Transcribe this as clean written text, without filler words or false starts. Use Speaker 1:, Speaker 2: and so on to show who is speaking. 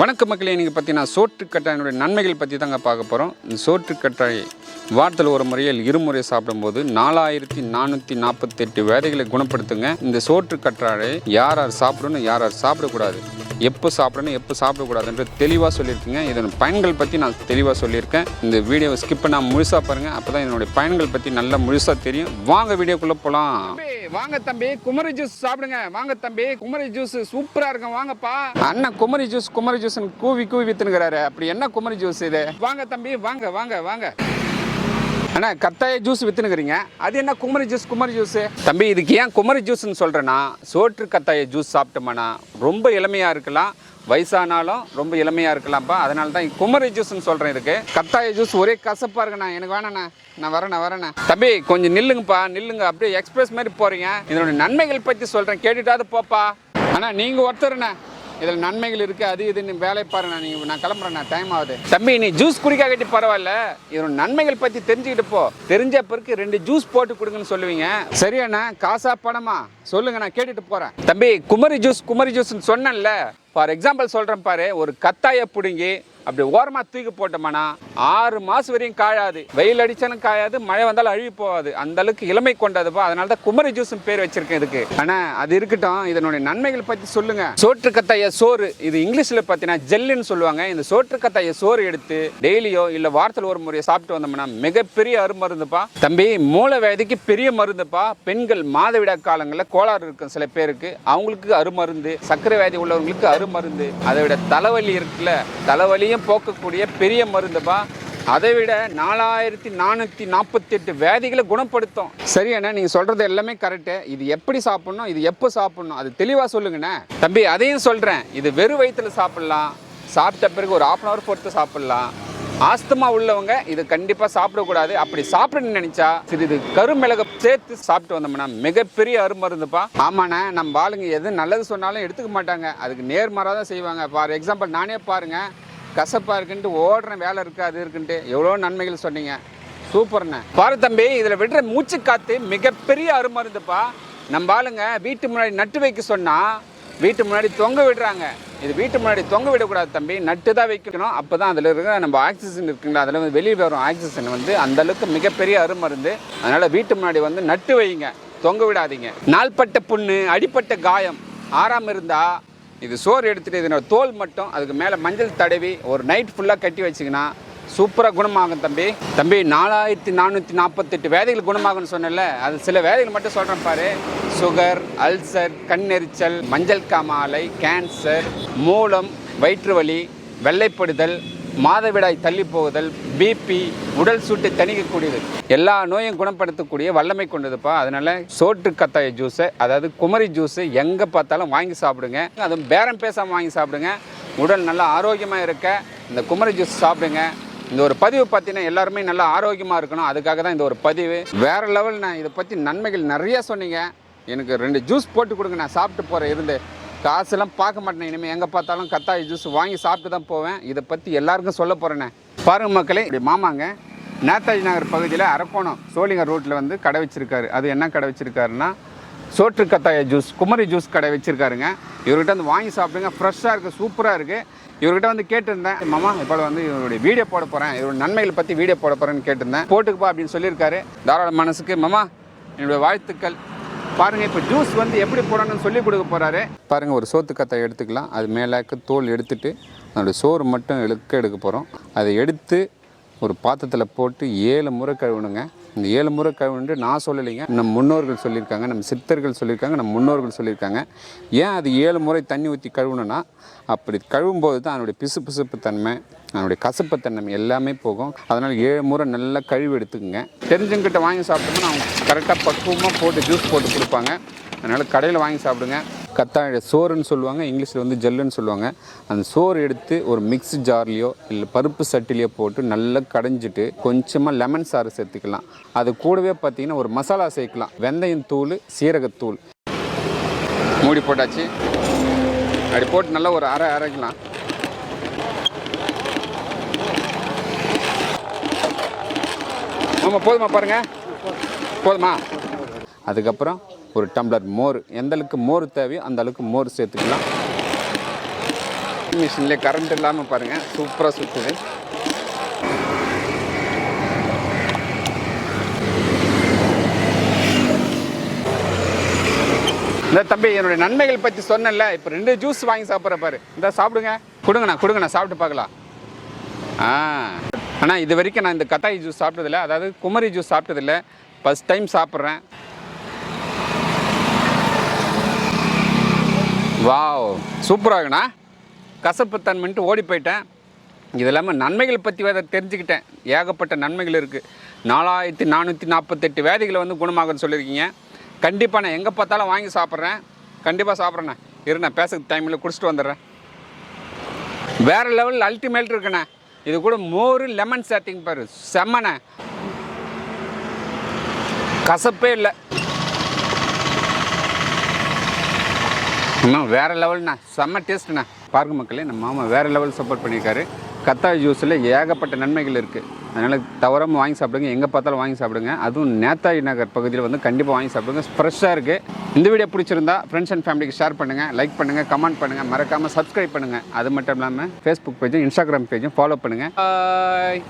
Speaker 1: வணக்க மக்களே, நீங்கள் பார்த்தீங்கன்னா சோற்றுக்கற்றாழையினுடைய நன்மைகள் பற்றி தாங்க பார்க்க போகிறோம். இந்த சோற்றுக்கற்றாழை வாரத்தில் ஒரு முறையில் இருமுறை சாப்பிடும்போது 4448 வியாதிகளை குணப்படுத்துங்க. இந்த சோற்றுக்கற்றாழை யார் யார் சாப்பிடணும், யார் யார் சாப்பிடக்கூடாது, எப்போ சாப்பிடணும், எப்போ சாப்பிடக்கூடாதுன்ற தெளிவாக சொல்லியிருக்கேங்க. இதன் பயன்கள் பற்றி நான் தெளிவாக சொல்லியிருக்கேன். இந்த வீடியோவை ஸ்கிப் பண்ணால் முழுசாக பாருங்கள், அப்போ தான் இதனுடைய பயன்கள் பற்றி நல்லா முழுசாக தெரியும். வாங்க வீடியோக்குள்ளே போகலாம். வாங்க தம்பி, குமரி ஜூஸ் சாப்பிடுங்க. வாங்க தம்பி, குமரி ஜூஸ் சூப்பராக இருக்கும். வாங்கப்பா அண்ணன், குமரி ஜூஸ் கூவி வித்துனுங்கிறாரு. அப்படி என்ன குமரி ஜூஸ் இது? வாங்க தம்பி, வாங்க வாங்க வாங்க. அண்ணா, கத்தாய ஜூஸ் வித்துனுங்கிறீங்க, அது என்ன குமரி ஜூஸ் தம்பி? இதுக்கு ஏன் குமரி ஜூஸ்ன்னு சொல்கிறேன்னா, சோற்று கத்தாய ஜூஸ் சாப்பிட்டோம்னா ரொம்ப இளமையாக இருக்கலாம், வயசானாலும் ரொம்ப இளமையாக இருக்கலாம்ப்பா. அதனால தான் குமரி ஜூஸ்ன்னு சொல்கிறேன். இதுக்கு கத்தாய ஜூஸ் ஒரே கசப்பாக இருக்குண்ணா, எனக்கு வேணாண்ணா, நான் வரேண்ணா. தம்பி கொஞ்சம் நில்லுங்கப்பா, நில்லுங்க. அப்படியே எக்ஸ்பிரஸ் மாதிரி போகிறீங்க. இதனுடைய நன்மைகள் பற்றி சொல்கிறேன், கேட்டுட்டாவது போப்பா. ஆனால் நீங்கள் ஒருத்தருண்ணா, இதில் நன்மைகள் இருக்குது, அது இதுன்னு வேலை பாருண்ணா. நீங்கள் நான் கிளம்புறேண்ணா, டைம் ஆகுது. தம்பி நீ ஜூஸ் குடிக்காட்டி பரவாயில்ல, இதோட நன்மைகள் பற்றி தெரிஞ்சுக்கிட்டு போ. தெரிஞ்ச பிறகு 2 ஜூஸ் போட்டு கொடுங்கன்னு சொல்லுவீங்க. சரியாண்ணா, காசா பணமா சொல்லுங்க, நான் கேட்டுட்டு போகிறேன். தம்பி குமரி ஜூஸ்ன்னு சொன்னேன்ல, ஃபார் எக்ஸாம்பிள் சொல்கிறேன் பாரு. ஒரு கத்தாயை பிடுங்கி அப்படி ஓரமாக தூக்கி போட்டோம்னா 6 மாதம் வரையும் காயாது, வெயில் அடித்தாலும் காயாது, மழை வந்தாலும் அழுகி போகாது. அந்த அளவுக்கு இளமை கொண்டதுப்பா. அதனால தான் குமரி ஜூஸ்ன்னு பேர் வச்சிருக்கேன் இதுக்கு. ஆனால் அது இருக்கட்டும், இதனுடைய நன்மைகள் பற்றி சொல்லுங்க. சோற்று கத்தாய சோறு, இது இங்கிலீஷில் பார்த்தீங்கன்னா ஜெல்லுன்னு சொல்லுவாங்க. இந்த சோற்று கத்தாய சோறு எடுத்து டெய்லியோ இல்லை வாரத்தில் ஒரு முறையோ சாப்பிட்டு வந்தோம்னா மிகப்பெரிய அருமருந்துப்பா தம்பி. மூல வியாதிக்கு பெரிய மருந்துப்பா. பெண்கள் மாதவிடா காலங்களில் கோளாறு இருக்கும் சில பேருக்கு, அவங்களுக்கு அருமருந்து. சர்க்கரை வியாதி உள்ளவங்களுக்கு அருமருந்து. அதை விட தலைவலி இருக்குல்ல, தலைவலி போக்கக்கூடிய பெரிய மருந்துப்பா. அதை விட 4448 வியாதிகளை குணப்படுத்தும். சரியாண்ணா, நீங்க சொல்றது எல்லாமே கரெக்டு. இது எப்படி சாப்பிடணும், இது எப்போ சாப்பிடணும், அது தெளிவா சொல்லுங்கண்ணே. தம்பி அதையும் சொல்றேன். இது வெறும் வயிற்றுல சாப்பிடலாம், சாப்பிட்ட பிறகு ஒரு 1/2 hour பொறுத்து சாப்பிடலாம். ஆஸ்துமா உள்ளவங்க இது கண்டிப்பா சாப்பிடக்கூடாது. அப்படி சாப்பிடணும்னு நினைச்சா சிறிது கருமிளகு சேர்த்து சாப்பிட்டு வந்தோம்னா மிகப்பெரிய அருமருந்துப்பா. ஆமாண்ணே, நம்ம ஆளுங்க எது நல்லது சொன்னாலும் எடுத்துக்க மாட்டாங்க, அதுக்கு நேர்மாறாக தான் செய்வாங்க. ஃபார் எக்ஸாம்பிள் நானே பாருங்க, கசப்பாக இருக்குன்ட்டு ஓடுறேன், வேலை இருக்குது அது இருக்குன்ட்டு. எவ்வளோ நன்மைகள் சொன்னீங்க, சூப்பர்ண்ணே. பாரு தம்பி, இதில் விடுற மூச்சு காற்று மிகப்பெரிய அருமருந்துப்பா. நம்ம ஆளுங்க வீட்டு முன்னாடி நட்டு வைக்க சொன்னால் வீட்டு முன்னாடி தொங்க விடுறாங்க. இது வீட்டு முன்னாடி தொங்க விடக்கூடாது தம்பி, நட்டு தான் வைக்கணும். அப்போ தான் அதில் இருக்கிற நம்ம ஆக்சிஜன் இருக்குங்களா, அதில் வந்து வெளியே வரும் ஆக்சிஜன் வந்து அந்தளவுக்கு மிகப்பெரிய அருமருந்து. அதனால் வீட்டு முன்னாடி வந்து நட்டு வைங்க, தொங்க விடாதீங்க. நாள்பட்ட புண்ணு, அடிப்பட்ட காயம் ஆறாமல் இருந்தால் இது சோறு எடுத்துகிட்டு இதனோட தோல் மட்டும் அதுக்கு மேலே மஞ்சள் தடவி ஒரு நைட் ஃபுல்லாக கட்டி வச்சிங்கன்னா சூப்பராக குணமாகும் தம்பி. 4448 வியாதிகள் குணமாகும்னு சொன்னல, அது சில வியாதிகள் மட்டும் சொல்கிறேன் பாரு. சுகர், அல்சர், கண்ணெரிச்சல், மஞ்சள் காமாலை, கேன்சர், மூலம், வயிற்று வலி, வெள்ளைப்படுதல், மாதவிடாய் தள்ளி போகுதல், பிபி, உடல் சூட்டை தணிக்கக்கூடியது, எல்லா நோயும் குணப்படுத்தக்கூடிய வல்லமை கொண்டதுப்பா. அதனால சோற்று கத்தாய ஜூஸை, அதாவது குமரி ஜூஸு எங்கே பார்த்தாலும் வாங்கி சாப்பிடுங்க. அதுவும் பேரம் பேசாமல் வாங்கி சாப்பிடுங்க. உடல் நல்லா ஆரோக்கியமாக இருக்க இந்த குமரி ஜூஸ் சாப்பிடுங்க. இந்த ஒரு பதிவு பார்த்தீங்கன்னா எல்லாருமே நல்லா ஆரோக்கியமாக இருக்கணும், அதுக்காக தான் இந்த ஒரு பதிவு. வேறு லெவல். நான் இதை பற்றி நன்மைகள் நிறைய சொன்னீங்க. எனக்கு 2 ஜூஸ் போட்டு கொடுங்க, நான் சாப்பிட்டு போகிறேன். இருந்து காசெல்லாம் பார்க்க மாட்டேன். இனிமேல் எங்கே பார்த்தாலும் கத்தாய ஜூஸ் வாங்கி சாப்பிட்டு தான் போவேன். இதை பற்றி எல்லாருக்கும் சொல்ல போகிறேனே. பாருங்கள் மக்களே, இப்படி மாமாங்க நேதாஜி நகர் பகுதியில் அரக்கோணம் சோழிங்கர் ரோட்டில் வந்து கடை வச்சுருக்காரு. அது என்ன கடை வச்சுருக்காருன்னா சோற்று கத்தாய ஜூஸ், குமரி ஜூஸ் கடை வச்சுருக்காருங்க. இவர்கிட்ட வந்து வாங்கி சாப்பிடுங்க, ஃப்ரெஷ்ஷாக இருக்குது, சூப்பராக இருக்குது. இவர்கிட்ட வந்து கேட்டிருந்தேன், மாமா இப்போ வந்து இவருடைய வீடியோ போட போகிறேன், இவருடைய நன்மைகளை பற்றி வீடியோ போட போகிறேன்னு கேட்டிருந்தேன். போட்டுக்குப்பா அப்படின்னு சொல்லியிருக்காரு. தாராள மனசுக்கு மாமா என்னுடைய வாழ்த்துக்கள். பாருங்கள், இப்போ ஜூஸ் வந்து எப்படி போடணும்னு சொல்லி கொடுக்க போகிறாரு. பாருங்கள், ஒரு சோத்து கத்தாயை எடுத்துக்கலாம். அது மேலாக்க தோல் எடுத்துட்டு அதோடய சோறு மட்டும் எடுக்க போகிறோம். அதை எடுத்து ஒரு பாத்திரத்தில் போட்டு 7 முறை கழுவணுங்க. இந்த 7 முறை கழுவுன்னு நான் சொல்லலைங்க, நம் முன்னோர்கள் சொல்லியிருக்காங்க, நம்ம சித்தர்கள் சொல்லியிருக்காங்க, நம்ம முன்னோர்கள் சொல்லியிருக்காங்க. ஏன் அது 7 முறை தண்ணி ஊற்றி கழுவணுன்னா, அப்படி கழுவும்போது தான் அதனுடைய பிசுப்பு தன்மை, அதனுடைய கசப்புத்தன்மை எல்லாமே போகும். அதனால் 7 முறை நல்லா கழுவி எடுத்துக்கோங்க. தெரிஞ்சவங்கிட்ட வாங்கி சாப்பிட்டோம்னா அவங்க கரெக்டாக பக்குவமாக போட்டு ஜூஸ் போட்டு கொடுப்பாங்க. அதனால் கடையில் வாங்கி சாப்பிடுங்க. கத்தாழை சோறுன்னு சொல்லுவாங்க, இங்கிலீஷில் வந்து ஜெல்லுன்னு சொல்லுவாங்க. அந்த சோறு எடுத்து ஒரு மிக்ஸி ஜார்லேயோ இல்லை பருப்பு சட்டிலையோ போட்டு நல்லா கடைஞ்சிட்டு கொஞ்சமாக லெமன் சாறு சேர்த்துக்கலாம். அது கூடவே பார்த்திங்கன்னா ஒரு மசாலா சேர்க்கலாம், வெந்தயம் தூள், சீரகத்தூள். மூடி போட்டாச்சு. அப்படி போட்டு நல்லா ஒரு அரைக்கலாம். ஆமாம், போதுமா பாருங்கள், போதுமா. அதுக்கப்புறம் ஒரு டம்ளர் மோர், எந்த அளவுக்கு மோர் தேவையோ அந்த அளவுக்கு மோர் சேர்த்துக்கலாம். மிஷின்லேயே கரண்ட் இல்லாமல் பாருங்கள் சூப்பராக சுற்றுது. இந்த தம்பி என்னுடைய நன்மைகள் பற்றி சொன்னேன்ல, இப்போ 2 ஜூஸ் வாங்கி சாப்பிட்ற பாரு. இந்த சாப்பிடுங்க, கொடுங்கண்ணா சாப்பிட்டு பார்க்கலாம். ஆனால் இது வரைக்கும் நான் இந்த கத்தாயி ஜூஸ் சாப்பிட்டதில்லை, அதாவது குமரி ஜூஸ் சாப்பிட்டதில்லை, ஃபஸ்ட் டைம் சாப்பிட்றேன். வாவ், சூப்பராகண்ணா. கசப்பு தன்மைன்ட்டு ஓடி போயிட்டேன். இது இல்லாமல் நன்மைகள் பற்றி வேறு தெரிஞ்சுக்கிட்டேன். ஏகப்பட்ட நன்மைகள் இருக்குது. 4448 வேதிகளை வந்து குணமாகுன்னு சொல்லியிருக்கீங்க. கண்டிப்பாக நான் எங்கே பார்த்தாலும் வாங்கி சாப்பிட்றேன். கண்டிப்பாக சாப்பிட்றேண்ணே. நான் பேசுகிற டைமில் குடிச்சிட்டு வந்துடுறேன். வேறு லெவலில் அல்டிமேட் இருக்குண்ணே. இது கூட மோர் லெமன் சேர்த்திங் பாரு, செம்மண்ணே. கசப்பே இல்லை. இன்னும் வேறு லெவல்ண்ணா, செம்ம டேஸ்ட்டுண்ணா. பாருங்க மக்களே, நம்ம மாமா வேறு லெவல் சப்போர்ட் பண்ணியிருக்காரு. கத்தாழி ஜூஸில் ஏகப்பட்ட நன்மைகள் இருக்குது. அதனால் தவறாமல் வாங்கி சாப்பிடுங்க. எங்கே பார்த்தாலும் வாங்கி சாப்பிடுங்க. அதுவும் நேதாஜி நகர் பகுதியில் வந்து கண்டிப்பாக வாங்கி சாப்பிடுங்க. ஃப்ரெஷ்ஷாக இருக்குது. இந்த வீடியோ பிடிச்சிருந்தா ஃப்ரெண்ட்ஸ் அண்ட் ஃபேமிலிக்கு ஷேர் பண்ணுங்கள், லைக் பண்ணுங்கள், கமெண்ட் பண்ணுங்கள், மறக்காமல் சப்ஸ்கிரைப் பண்ணுங்கள். அது மட்டும் இல்லாமல் ஃபேஸ்புக் பேஜும் இன்ஸ்டாகிராம் பேஜும் ஃபாலோ பண்ணுங்கள். பாய்.